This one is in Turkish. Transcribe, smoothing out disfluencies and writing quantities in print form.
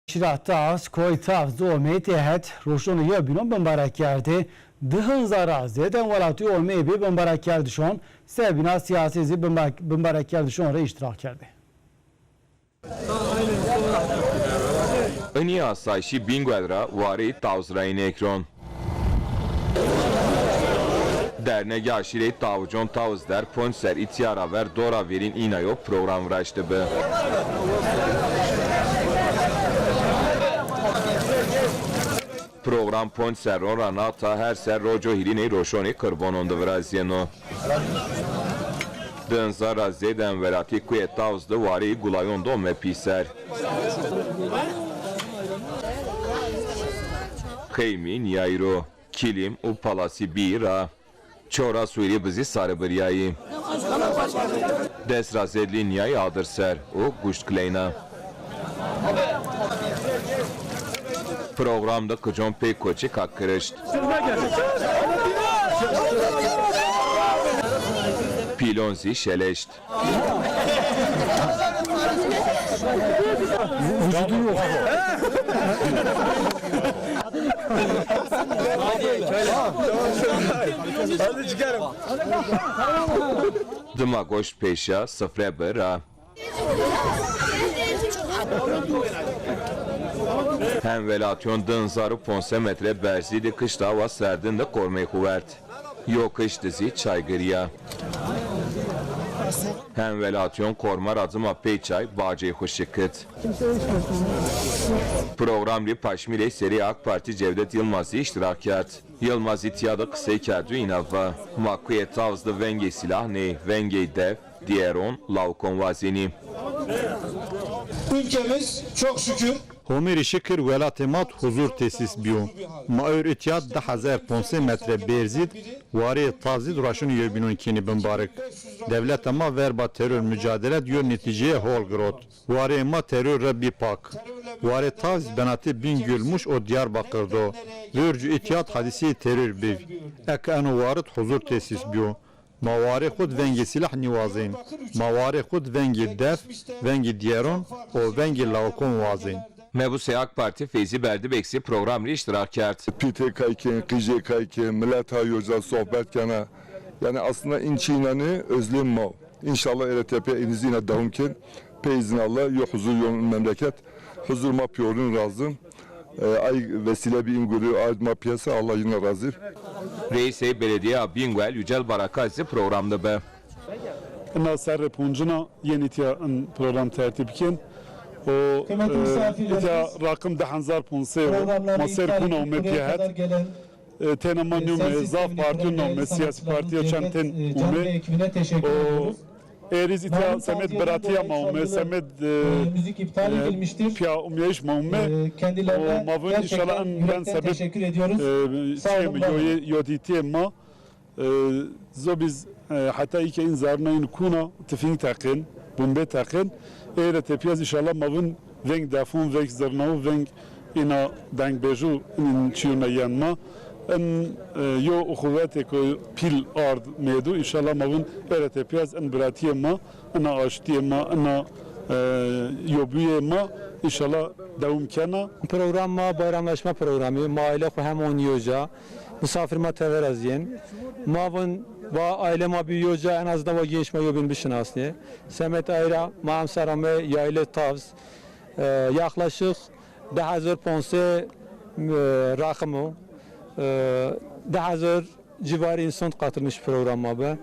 Şirahtas koy tavz olmayı tehet roşunu yabinun bambarak geldi. Dıhın zarazı den valatı olmayı bir bambarak geldi şu an. Sebina siyasi bambarak geldi şu an iştirak geldi. Ani asayişi Binguelra vari tavzrayın ekran. Dernegi aşire tavucon tavz der ponser ityara ver dora verin inayo program vraştı be. Program ponser oranata her ser rojo hiline roşoni karbononda vraziyeno. Dânzara zeden verati kuye tavzdı vari gulayondo mepiser. Kheymin yayro kilim u palasi bira. Çora suyri bizi sarı biryayı. Desra zedli niyayı adır ser u guşt kleyna. Programda kıcon pek koçi kakkırışt. Pilonzi şeleşt. Vücudu yok. Hadi çıkarım. Dımagoş peşa sıfre bira. Hem velatyon dınzarı ponse metre berzidi kışta va serdinde kormay kuvert. Yok kış dizi çaygırya. Hem velatyon kormar adıma peyçay bağcay hoşçıkıt. Programlı paşmile seri AK Parti Cevdet Yılmaz'ı iştirakiyat. Yılmaz itiyada kısay kâdü inavva. Makkuye tavzdı venge silah ne venge dev, diğeron lavkon vazini. Ülkemiz çok şükür Homeri şikir velatimat huzur tesis biyo. Maör itiyat 10,500 metre berzid vari tazid raşını yöbinun kini bimbarık. Devlet ama verba terör mücadele diyor neticeye hol grot. Vari ama terör rabbi pak. Vari taz benati bin gülmüş o Diyarbakır'da. Vörcü itiyat hadisi terör biv. Ek anu varit huzur tesis biyo. Mavari khud vengi silah nivazin. Mavari khud vengi def, vengi diyeron, o vengi lavkon vazin. Mebuse AK Parti Feyzi Berdibeksi programlı iştirakiyat. PTK'yken, KJK'yken, millet hayoca sohbet kana. Yani aslında inçinanı özlem mav. İnşallah ERTP inizine davumken peyzin Allah yok huzur yolun memleket. Huzur mapyorun razım. Ay vesile bir ingürü aydma piyasa Allah yine razı. Reis-i Belediye Binguel Yücel Barakazi programda be. Nasser Puncuna yeni program tertipken o ita rakım 10,500 Masser Kuna umepiyahat tenamanyum zaf partiyonum siyasi partiye çanten ume o Eriz ita Samet Beratiya maume Samet müzik iptal edilmiştir. Pia umyeş maume Kendilerine mavun inşallah ben sebep teşekkür ediyoruz. Sağ olun. yoditi ma zobiz hatta iki inzarnayn kuna tefin takın bombe takın eğer tepiyaz inşallah mavun veng dafun veng zarnav veng ina dang beju in çiyuna yanma en yo ukuvvete ko pil ard medu inşallah mavun eğer tepiyaz en bratiye ma ana aştiye ma ana yobuye ma inşallah devam kana program ma bayramlaşma programı maile ko hem oynuyorca misafir ma tever azyen mavun va aile ma büyüyorca en azından va genç ma yobin bişinasni Semet Ayra ma sarame yayle tavz yaklaşık 10,500 rakımı 10,000 civarı insan katılmış programa be.